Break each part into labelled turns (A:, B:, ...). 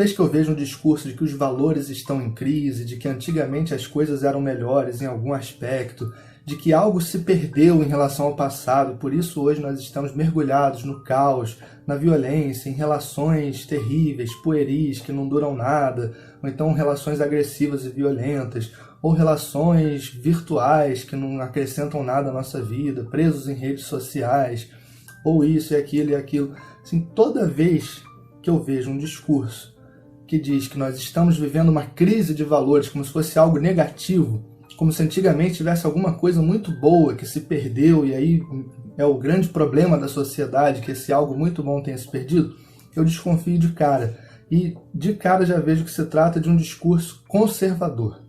A: vez que eu vejo um discurso de que os valores estão em crise, de que antigamente as coisas eram melhores em algum aspecto, de que algo se perdeu em relação ao passado, por isso hoje nós estamos mergulhados no caos, na violência, em relações terríveis, pueris, que não duram nada, ou então relações agressivas e violentas, ou relações virtuais que não acrescentam nada à nossa vida, presos em redes sociais, ou isso e aquilo. Assim, toda vez que eu vejo um discurso que diz que nós estamos vivendo uma crise de valores como se fosse algo negativo, como se antigamente tivesse alguma coisa muito boa que se perdeu e aí é o grande problema da sociedade, que esse algo muito bom tenha se perdido, eu desconfio de cara. E de cara já vejo que se trata de um discurso conservador.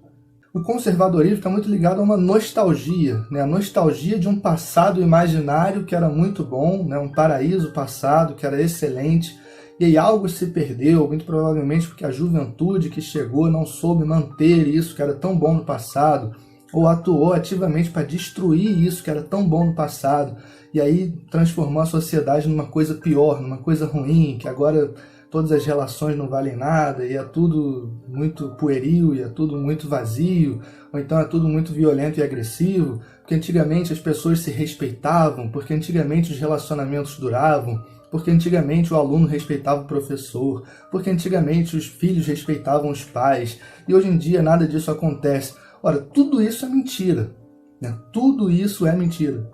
A: O conservadorismo está muito ligado a uma nostalgia, né? A nostalgia de um passado imaginário que era muito bom, né? Um paraíso passado que era excelente, e aí algo se perdeu, muito provavelmente porque a juventude que chegou não soube manter isso que era tão bom no passado, ou atuou ativamente para destruir isso que era tão bom no passado, e aí transformou a sociedade numa coisa pior, numa coisa ruim, que agora todas as relações não valem nada, e é tudo muito pueril, e é tudo muito vazio, ou então é tudo muito violento e agressivo, porque antigamente as pessoas se respeitavam, porque antigamente os relacionamentos duravam, porque antigamente o aluno respeitava o professor, porque antigamente os filhos respeitavam os pais, e hoje em dia nada disso acontece. Ora, tudo isso é mentira, né? Tudo isso é mentira.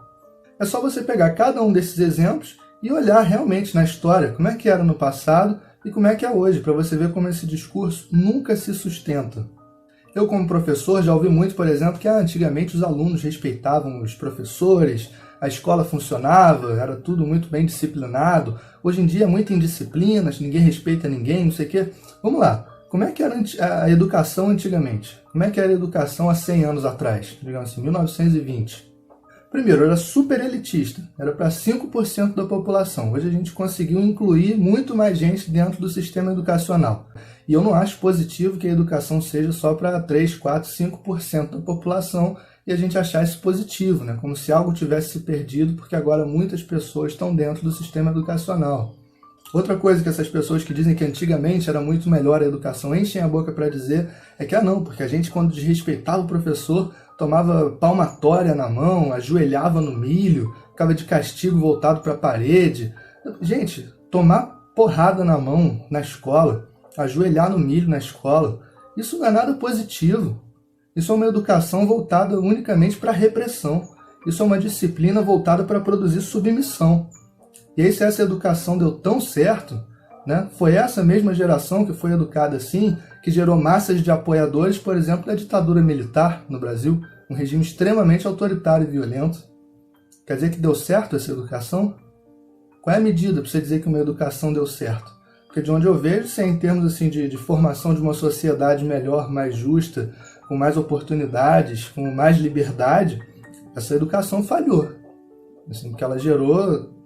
A: É só você pegar cada um desses exemplos e olhar realmente na história como é que era no passado e como é que é hoje, para você ver como esse discurso nunca se sustenta. Eu, como professor, já ouvi muito, por exemplo, que antigamente os alunos respeitavam os professores, a escola funcionava, era tudo muito bem disciplinado. Hoje em dia é muita indisciplina, ninguém respeita ninguém, não sei o quê. Vamos lá, como é que era a educação antigamente? Como é que era a educação há 100 anos atrás? Digamos assim, 1920. Primeiro, era super elitista, era para 5% da população. Hoje a gente conseguiu incluir muito mais gente dentro do sistema educacional. E eu não acho positivo que a educação seja só para 3, 4, 5% da população e a gente achar isso positivo, né? Como se algo tivesse se perdido porque agora muitas pessoas estão dentro do sistema educacional. Outra coisa que essas pessoas que dizem que antigamente era muito melhor a educação enchem a boca para dizer é que não, porque a gente quando desrespeitava o professor tomava palmatória na mão, ajoelhava no milho, ficava de castigo voltado para a parede. Gente, tomar porrada na mão na escola, ajoelhar no milho na escola, isso não é nada positivo. Isso é uma educação voltada unicamente para a repressão. Isso é uma disciplina voltada para produzir submissão. E aí, se essa educação deu tão certo, né, foi essa mesma geração que foi educada assim, que gerou massas de apoiadores, por exemplo, da ditadura militar no Brasil, um regime extremamente autoritário e violento. Quer dizer que deu certo essa educação? Qual é a medida para você dizer que uma educação deu certo? Porque de onde eu vejo, se é em termos assim, de formação de uma sociedade melhor, mais justa, com mais oportunidades, com mais liberdade, essa educação falhou. Assim, porque ela gerou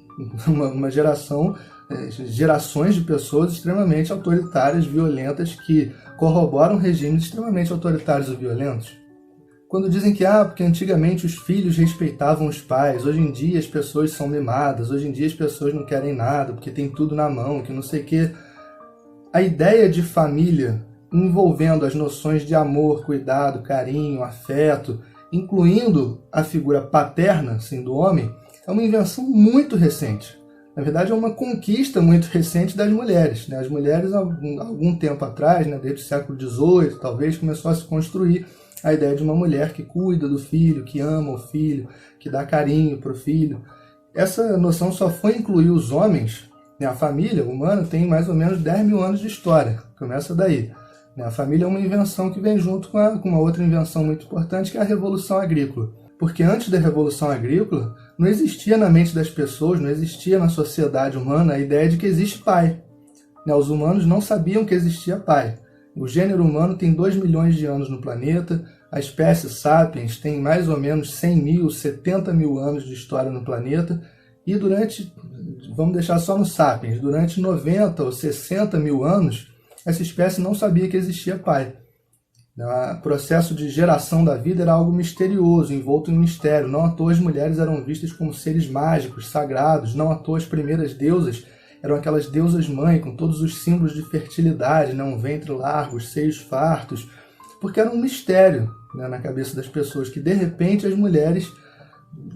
A: uma gerações de pessoas extremamente autoritárias, violentas, que corroboram regimes extremamente autoritários e violentos. Quando dizem que porque antigamente os filhos respeitavam os pais, hoje em dia as pessoas são mimadas, hoje em dia as pessoas não querem nada, porque tem tudo na mão, que não sei o quê. A ideia de família, envolvendo as noções de amor, cuidado, carinho, afeto, incluindo a figura paterna, assim, do homem, é uma invenção muito recente. Na verdade, é uma conquista muito recente das mulheres, né? As mulheres, há algum tempo atrás, né, desde o século XVIII, talvez, começou a se construir a ideia de uma mulher que cuida do filho, que ama o filho, que dá carinho para o filho. Essa noção só foi incluir os homens, né? A família humana tem mais ou menos 10 mil anos de história, começa daí. A família é uma invenção que vem junto com uma outra invenção muito importante, que é a Revolução Agrícola. Porque antes da Revolução Agrícola, não existia na mente das pessoas, não existia na sociedade humana a ideia de que existe pai. Os humanos não sabiam que existia pai. O gênero humano tem 2 milhões de anos no planeta, a espécie Sapiens tem mais ou menos 100 mil, 70 mil anos de história no planeta, e vamos deixar só no Sapiens, durante 90 ou 60 mil anos, essa espécie não sabia que existia pai. O processo de geração da vida era algo misterioso, envolto em mistério. Não à toa as mulheres eram vistas como seres mágicos, sagrados. Não à toa as primeiras deusas eram aquelas deusas mãe com todos os símbolos de fertilidade, né? Um ventre largo, seios fartos, porque era um mistério, né, na cabeça das pessoas, que de repente as mulheres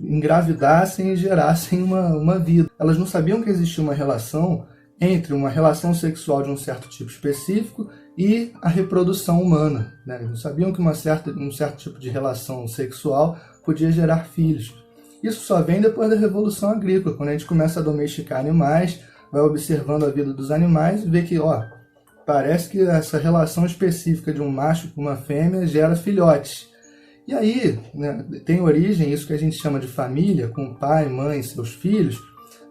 A: engravidassem e gerassem uma vida. Elas não sabiam que existia uma relação entre uma relação sexual de um certo tipo específico e a reprodução humana, né? Eles não sabiam que um certo tipo de relação sexual podia gerar filhos. Isso só vem depois da Revolução Agrícola, quando a gente começa a domesticar animais, vai observando a vida dos animais e vê que, parece que essa relação específica de um macho com uma fêmea gera filhotes. E aí, né, tem origem isso que a gente chama de família, com pai, mãe, seus filhos,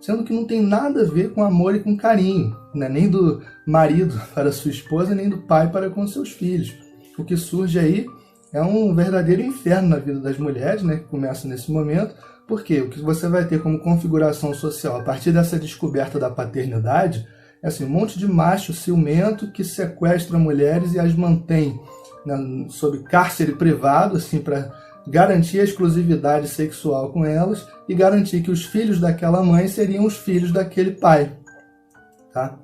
A: sendo que não tem nada a ver com amor e com carinho, né? Nem do marido para sua esposa, nem do pai para com seus filhos. O que surge aí é um verdadeiro inferno na vida das mulheres, né, que começa nesse momento, porque o que você vai ter como configuração social a partir dessa descoberta da paternidade é assim, um monte de macho ciumento que sequestra mulheres e as mantém, né, sob cárcere privado, assim, para garantir a exclusividade sexual com elas e garantir que os filhos daquela mãe seriam os filhos daquele pai. Tá?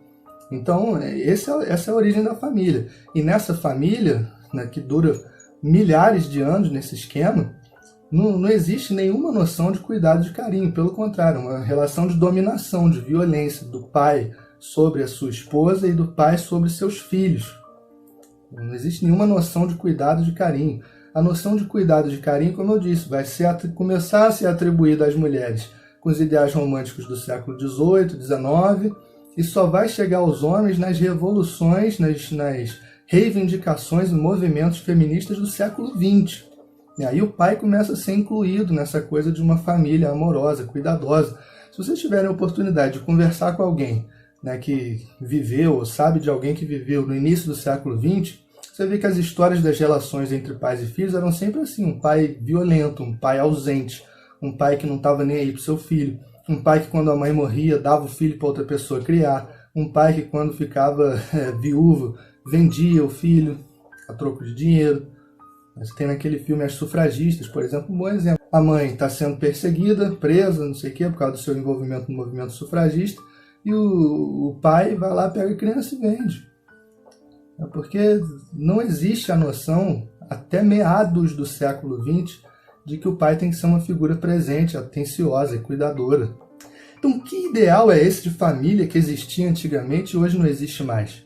A: Então, essa é a origem da família. E nessa família, né, que dura milhares de anos nesse esquema, não existe nenhuma noção de cuidado, de carinho. Pelo contrário, uma relação de dominação, de violência do pai sobre a sua esposa e do pai sobre seus filhos. Não existe nenhuma noção de cuidado, de carinho. A noção de cuidado, de carinho, como eu disse, vai começar a ser atribuída às mulheres com os ideais românticos do século XVIII, XIX, e só vai chegar aos homens nas revoluções, nas reivindicações e movimentos feministas do século XX. E aí o pai começa a ser incluído nessa coisa de uma família amorosa, cuidadosa. Se vocês tiverem a oportunidade de conversar com alguém, né, que viveu, ou sabe de alguém que viveu no início do século XX, você vê que as histórias das relações entre pais e filhos eram sempre assim, um pai violento, um pai ausente, um pai que não estava nem aí para o seu filho, um pai que quando a mãe morria dava o filho para outra pessoa criar, um pai que quando ficava viúvo vendia o filho a troco de dinheiro. Você tem naquele filme As Sufragistas, por exemplo, um bom exemplo. A mãe está sendo perseguida, presa, não sei o quê, por causa do seu envolvimento no movimento sufragista, e o pai vai lá, pega a criança e vende. Porque não existe a noção, até meados do século XX, de que o pai tem que ser uma figura presente, atenciosa e cuidadora. Então, que ideal é esse de família que existia antigamente e hoje não existe mais?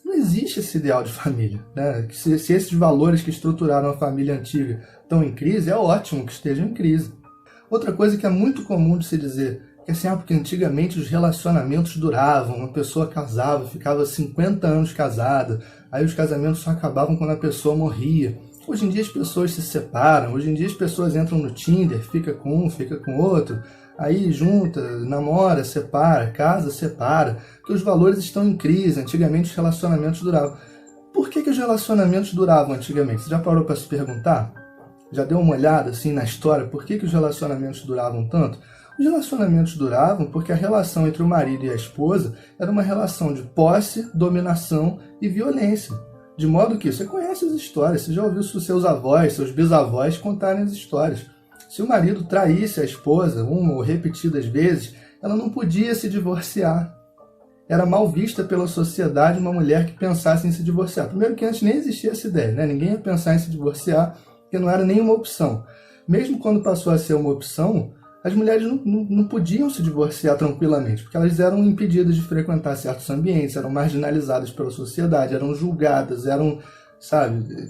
A: Não existe esse ideal de família, né? Se esses valores que estruturaram a família antiga estão em crise, é ótimo que estejam em crise. Outra coisa que é muito comum de se dizer, que assim, porque antigamente os relacionamentos duravam, uma pessoa casava, ficava 50 anos casada, aí os casamentos só acabavam quando a pessoa morria. Hoje em dia as pessoas se separam, hoje em dia as pessoas entram no Tinder, fica com um, fica com outro, aí junta, namora, separa, casa, separa, porque os valores estão em crise. Antigamente os relacionamentos duravam. Por que os relacionamentos duravam antigamente? Você já parou para se perguntar? Já deu uma olhada assim na história? Por que os relacionamentos duravam tanto? Os relacionamentos duravam porque a relação entre o marido e a esposa era uma relação de posse, dominação e violência. De modo que você conhece as histórias, você já ouviu seus avós, seus bisavós contarem as histórias. Se o marido traísse a esposa uma ou repetidas vezes, ela não podia se divorciar. Era mal vista pela sociedade uma mulher que pensasse em se divorciar. Primeiro que antes nem existia essa ideia, né? Ninguém ia pensar em se divorciar, porque não era nenhuma opção. Mesmo quando passou a ser uma opção, as mulheres não podiam se divorciar tranquilamente, porque elas eram impedidas de frequentar certos ambientes, eram marginalizadas pela sociedade, eram julgadas, eram,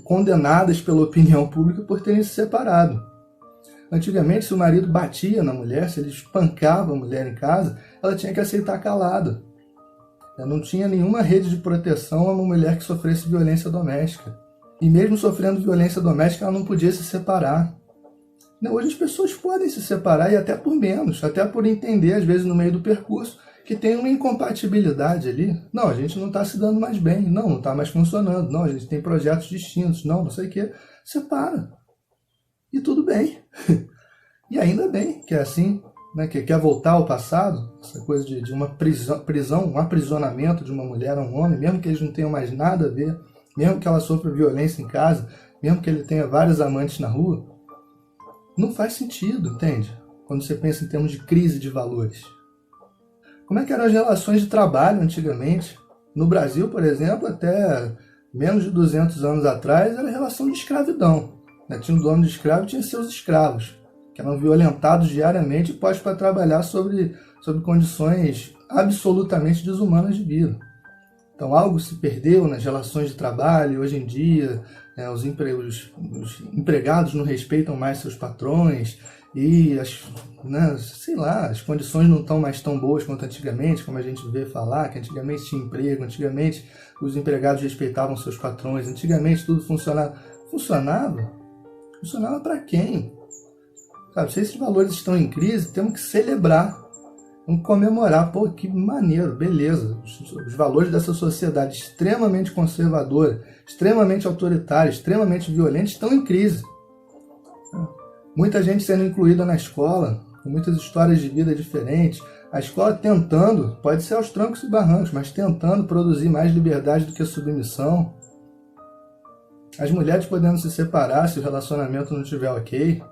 A: condenadas pela opinião pública por terem se separado. Antigamente, se o marido batia na mulher, se ele espancava a mulher em casa, ela tinha que aceitar calada. Não tinha nenhuma rede de proteção a uma mulher que sofresse violência doméstica. E mesmo sofrendo violência doméstica, ela não podia se separar. Hoje as pessoas podem se separar, e até por menos, até por entender, às vezes, no meio do percurso, que tem uma incompatibilidade ali. Não, a gente não está se dando mais bem, não está mais funcionando, não, a gente tem projetos distintos, não sei o que. Separa. E tudo bem. E ainda bem que é assim, né, que quer voltar ao passado, essa coisa de uma prisão, um aprisionamento de uma mulher a um homem, mesmo que eles não tenham mais nada a ver, mesmo que ela sofra violência em casa, mesmo que ele tenha vários amantes na rua, não faz sentido, entende? Quando você pensa em termos de crise de valores. Como é que eram as relações de trabalho antigamente? No Brasil, por exemplo, até menos de 200 anos atrás, era a relação de escravidão. Tinha um dono de escravo e tinha seus escravos, que eram violentados diariamente e postos para trabalhar sob condições absolutamente desumanas de vida. Então algo se perdeu nas relações de trabalho. Hoje em dia, os empregados não respeitam mais seus patrões e as condições não estão mais tão boas quanto antigamente, como a gente vê falar, que antigamente tinha emprego, antigamente os empregados respeitavam seus patrões, antigamente tudo funcionava. Funcionava para quem? Sabe, se esses valores estão em crise, temos que celebrar, vamos comemorar. Pô, que maneiro, beleza. Os valores dessa sociedade extremamente conservadora, extremamente autoritária, extremamente violenta estão em crise. Muita gente sendo incluída na escola, com muitas histórias de vida diferentes. A escola tentando, pode ser aos trancos e barrancos, mas tentando produzir mais liberdade do que submissão. As mulheres podendo se separar se o relacionamento não estiver ok.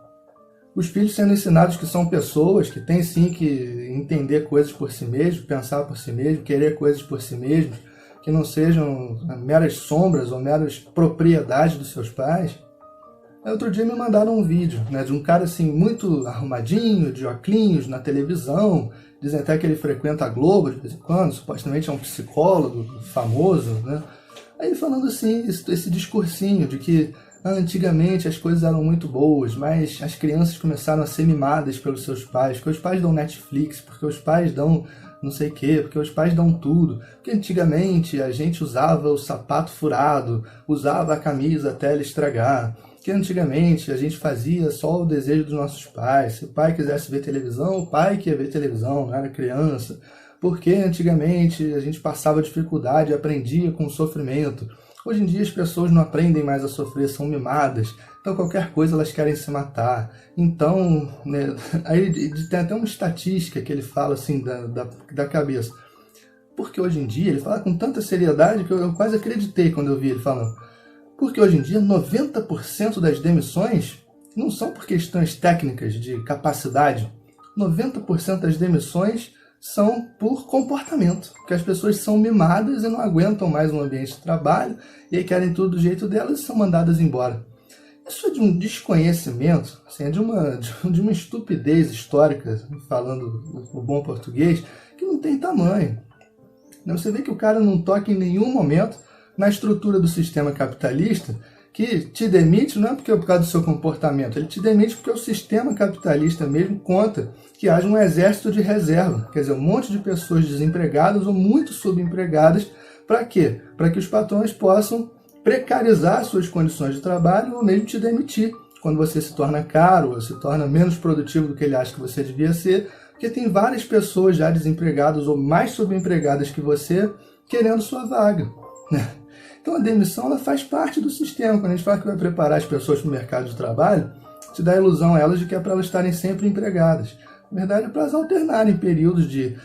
A: Os filhos sendo ensinados que são pessoas, que têm sim que entender coisas por si mesmos, pensar por si mesmos, querer coisas por si mesmos, que não sejam meras sombras ou meras propriedades dos seus pais. Aí outro dia me mandaram um vídeo, de um cara assim muito arrumadinho, de óculos, na televisão, dizem até que ele frequenta a Globo de vez em quando, supostamente é um psicólogo famoso, Aí falando assim, esse discursinho de que antigamente as coisas eram muito boas, mas as crianças começaram a ser mimadas pelos seus pais, porque os pais dão Netflix, porque os pais dão não sei o quê, porque os pais dão tudo. Porque antigamente a gente usava o sapato furado, usava a camisa até ela estragar. Que antigamente a gente fazia só o desejo dos nossos pais. Se o pai quisesse ver televisão, o pai que ia ver televisão, não era criança. Porque antigamente a gente passava dificuldade e aprendia com o sofrimento. Hoje em dia as pessoas não aprendem mais a sofrer, são mimadas. Então qualquer coisa elas querem se matar. Então, aí tem até uma estatística que ele fala assim da cabeça. Porque hoje em dia, ele fala com tanta seriedade que eu quase acreditei quando eu vi ele falando. Porque hoje em dia 90% das demissões não são por questões técnicas de capacidade. 90% das demissões são por comportamento, porque as pessoas são mimadas e não aguentam mais um ambiente de trabalho e aí querem tudo do jeito delas e são mandadas embora. Isso é de um desconhecimento, assim, é de uma estupidez histórica, falando o bom português, que não tem tamanho. Você vê que o cara não toca em nenhum momento na estrutura do sistema capitalista, que te demite não é porque é por causa do seu comportamento, ele te demite porque o sistema capitalista mesmo conta que haja um exército de reserva, quer dizer, um monte de pessoas desempregadas ou muito subempregadas. Para quê? Para que os patrões possam precarizar suas condições de trabalho ou mesmo te demitir quando você se torna caro ou se torna menos produtivo do que ele acha que você devia ser, porque tem várias pessoas já desempregadas ou mais subempregadas que você querendo sua vaga, Então a demissão ela faz parte do sistema. Quando a gente fala que vai preparar as pessoas para o mercado de trabalho, te dá a ilusão a elas de que é para elas estarem sempre empregadas. Na verdade é para elas alternarem períodos de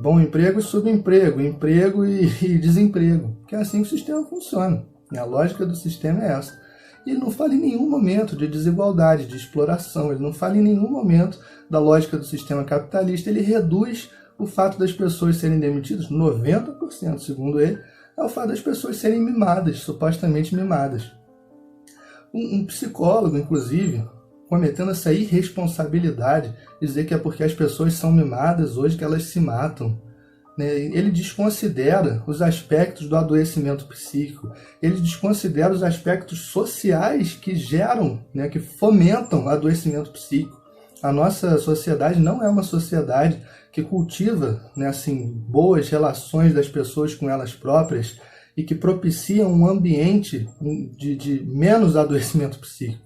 A: bom emprego e subemprego, emprego e desemprego, que é assim que o sistema funciona. A lógica do sistema é essa. E ele não fala em nenhum momento de desigualdade, de exploração, ele não fala em nenhum momento da lógica do sistema capitalista, ele reduz o fato das pessoas serem demitidas, 90%, segundo ele, é o fato das pessoas serem mimadas, supostamente mimadas. Um psicólogo, inclusive, cometendo essa irresponsabilidade, dizer que é porque as pessoas são mimadas hoje que elas se matam. Ele desconsidera os aspectos do adoecimento psíquico, ele desconsidera os aspectos sociais que geram, que fomentam o adoecimento psíquico. A nossa sociedade não é uma sociedade que cultiva boas relações das pessoas com elas próprias e que propicia um ambiente de menos adoecimento psíquico.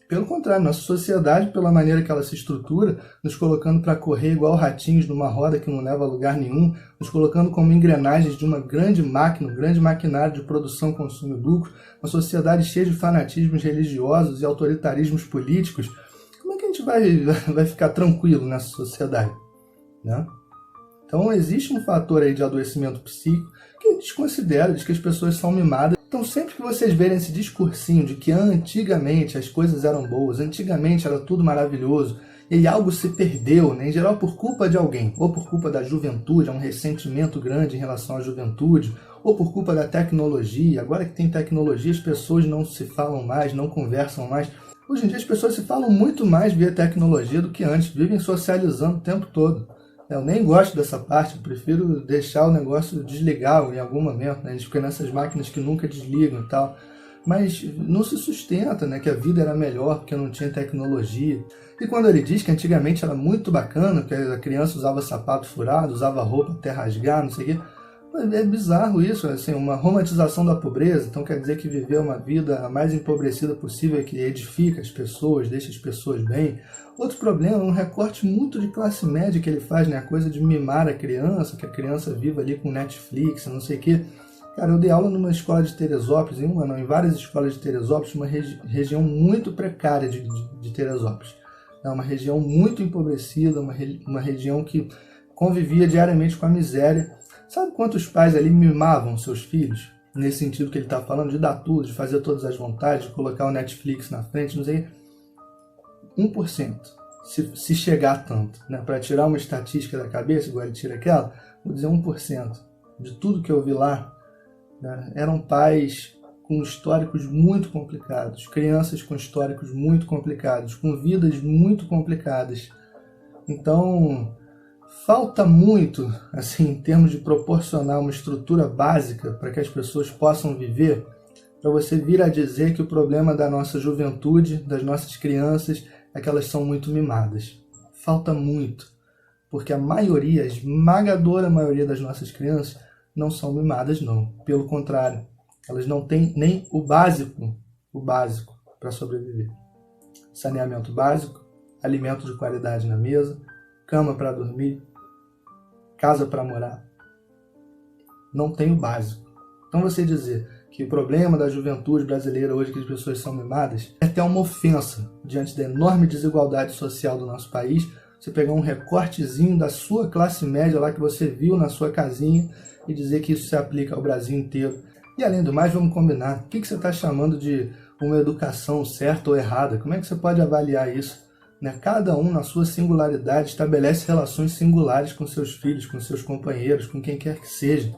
A: Pelo contrário, nossa sociedade, pela maneira que ela se estrutura, nos colocando para correr igual ratinhos numa roda que não leva a lugar nenhum, nos colocando como engrenagens de uma grande máquina, um grande maquinário de produção, consumo e lucro, uma sociedade cheia de fanatismos religiosos e autoritarismos políticos. Como é que a gente vai ficar tranquilo nessa sociedade? Então existe um fator aí de adoecimento psíquico que a gente desconsidera, de que as pessoas são mimadas. Então sempre que vocês verem esse discursinho de que antigamente as coisas eram boas, antigamente era tudo maravilhoso, e algo se perdeu, né? Em geral por culpa de alguém, ou por culpa da juventude, há um ressentimento grande em relação à juventude, ou por culpa da tecnologia. Agora que tem tecnologia, as pessoas não se falam mais, não conversam mais. Hoje em dia as pessoas se falam muito mais via tecnologia do que antes, vivem socializando o tempo todo. Eu nem gosto dessa parte, eu prefiro deixar o negócio desligar em algum momento, né? A gente fica nessas máquinas que nunca desligam e tal. Mas não se sustenta, né? Que a vida era melhor porque não tinha tecnologia. E quando ele diz que antigamente era muito bacana, que a criança usava sapato furado, usava roupa até rasgar, não sei o quê, é bizarro isso, assim, uma romantização da pobreza. Então quer dizer que viver uma vida a mais empobrecida possível é que edifica as pessoas, deixa as pessoas bem. Outro problema é um recorte muito de classe média que ele faz, né? A coisa de mimar a criança, que a criança viva ali com Netflix, não sei o quê. Cara, eu dei aula numa escola de Teresópolis, em várias escolas de Teresópolis, uma região muito precária de Teresópolis. É uma região muito empobrecida, uma região que convivia diariamente com a miséria. Sabe quantos pais ali mimavam seus filhos? Nesse sentido que ele está falando, de dar tudo, de fazer todas as vontades, de colocar o Netflix na frente, não sei. 1%, se chegar a tanto. Né? Para tirar uma estatística da cabeça, igual ele tira aquela, vou dizer 1%. De tudo que eu vi lá, né, eram pais com históricos muito complicados, crianças com históricos muito complicados, com vidas muito complicadas. Então, falta muito, assim, em termos de proporcionar uma estrutura básica para que as pessoas possam viver, para você vir a dizer que o problema da nossa juventude, das nossas crianças, é que elas são muito mimadas. Falta muito, porque a maioria, a esmagadora maioria das nossas crianças não são mimadas, não. Pelo contrário, elas não têm nem o básico para sobreviver. Saneamento básico, alimento de qualidade na mesa, cama para dormir, casa para morar. Não tem o básico. Então você dizer que o problema da juventude brasileira hoje, que as pessoas são mimadas, é até uma ofensa diante da enorme desigualdade social do nosso país. Você pegar um recortezinho da sua classe média lá que você viu na sua casinha e dizer que isso se aplica ao Brasil inteiro. E além do mais, vamos combinar, o que você está chamando de uma educação certa ou errada? Como é que você pode avaliar isso? Cada um, na sua singularidade, estabelece relações singulares com seus filhos, com seus companheiros, com quem quer que seja.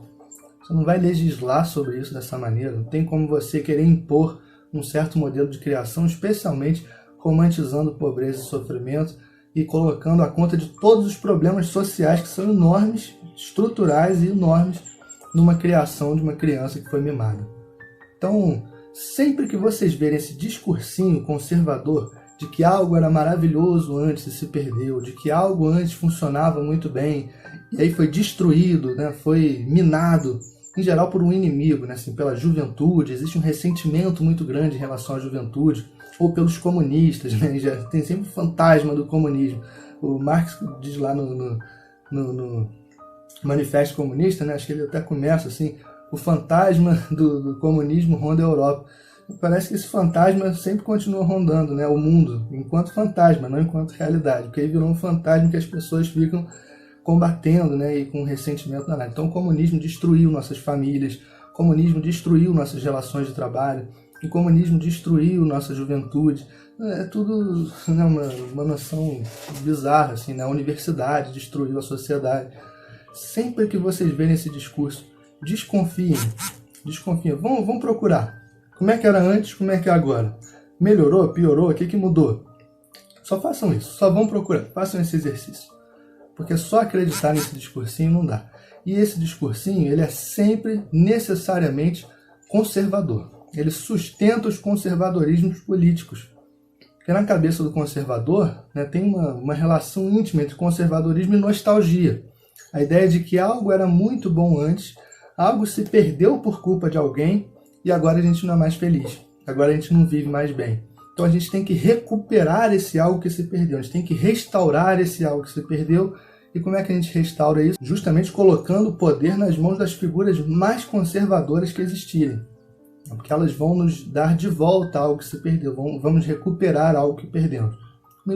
A: Você não vai legislar sobre isso dessa maneira. Não tem como você querer impor um certo modelo de criação, especialmente romantizando pobreza e sofrimento e colocando a conta de todos os problemas sociais que são enormes, estruturais e enormes numa criação de uma criança que foi mimada. Então, sempre que vocês verem esse discursinho conservador de que algo era maravilhoso antes e se perdeu, de que algo antes funcionava muito bem e aí foi destruído, né, foi minado, em geral por um inimigo, né, assim, pela juventude, existe um ressentimento muito grande em relação à juventude, ou pelos comunistas, né, já tem sempre o fantasma do comunismo. O Marx diz lá no Manifesto Comunista, né, acho que ele até começa assim, o fantasma do comunismo ronda a Europa. Parece que esse fantasma sempre continua rondando, né, o mundo, enquanto fantasma, não enquanto realidade, porque aí virou um fantasma que as pessoas ficam combatendo, né, e com ressentimento danado. Então o comunismo destruiu nossas famílias, o comunismo destruiu nossas relações de trabalho, o comunismo destruiu nossa juventude. É tudo, né, uma noção bizarra, assim, né? A universidade destruiu a sociedade. Sempre que vocês verem esse discurso, desconfiem. Vão procurar. Como é que era antes, como é que é agora? Melhorou, piorou, o que mudou? Só façam isso, só vão procurar, façam esse exercício. Porque só acreditar nesse discursinho não dá. E esse discursinho, ele é sempre necessariamente conservador. Ele sustenta os conservadorismos políticos. Porque na cabeça do conservador, né, tem uma relação íntima entre conservadorismo e nostalgia. A ideia de que algo era muito bom antes, algo se perdeu por culpa de alguém e agora a gente não é mais feliz. Agora a gente não vive mais bem. Então a gente tem que recuperar esse algo que se perdeu. A gente tem que restaurar esse algo que se perdeu. E como é que a gente restaura isso? Justamente colocando o poder nas mãos das figuras mais conservadoras que existirem. Porque elas vão nos dar de volta algo que se perdeu. Vamos recuperar algo que perdemos. Uma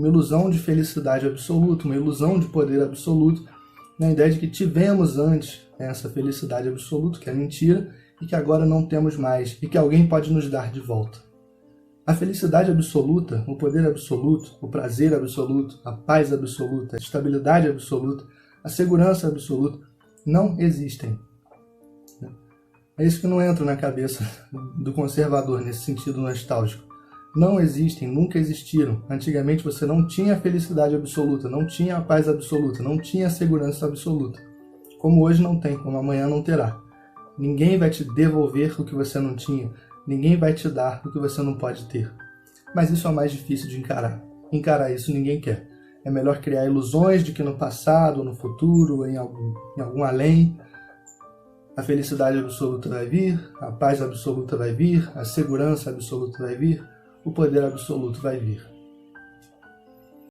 A: ilusão de felicidade absoluta, uma ilusão de poder absoluto, na ideia de que tivemos antes essa felicidade absoluta, que é mentira, e que agora não temos mais, e que alguém pode nos dar de volta. A felicidade absoluta, o poder absoluto, o prazer absoluto, a paz absoluta, a estabilidade absoluta, a segurança absoluta não existem. É isso que não entra na cabeça do conservador nesse sentido nostálgico. Não existem, nunca existiram. Antigamente você não tinha a felicidade absoluta, não tinha a paz absoluta, não tinha a segurança absoluta. Como hoje não tem, como amanhã não terá. Ninguém vai te devolver o que você não tinha, ninguém vai te dar o que você não pode ter. Mas isso é o mais difícil de encarar. Encarar isso ninguém quer. É melhor criar ilusões de que no passado, ou no futuro, ou em algum além, a felicidade absoluta vai vir, a paz absoluta vai vir, a segurança absoluta vai vir, o poder absoluto vai vir.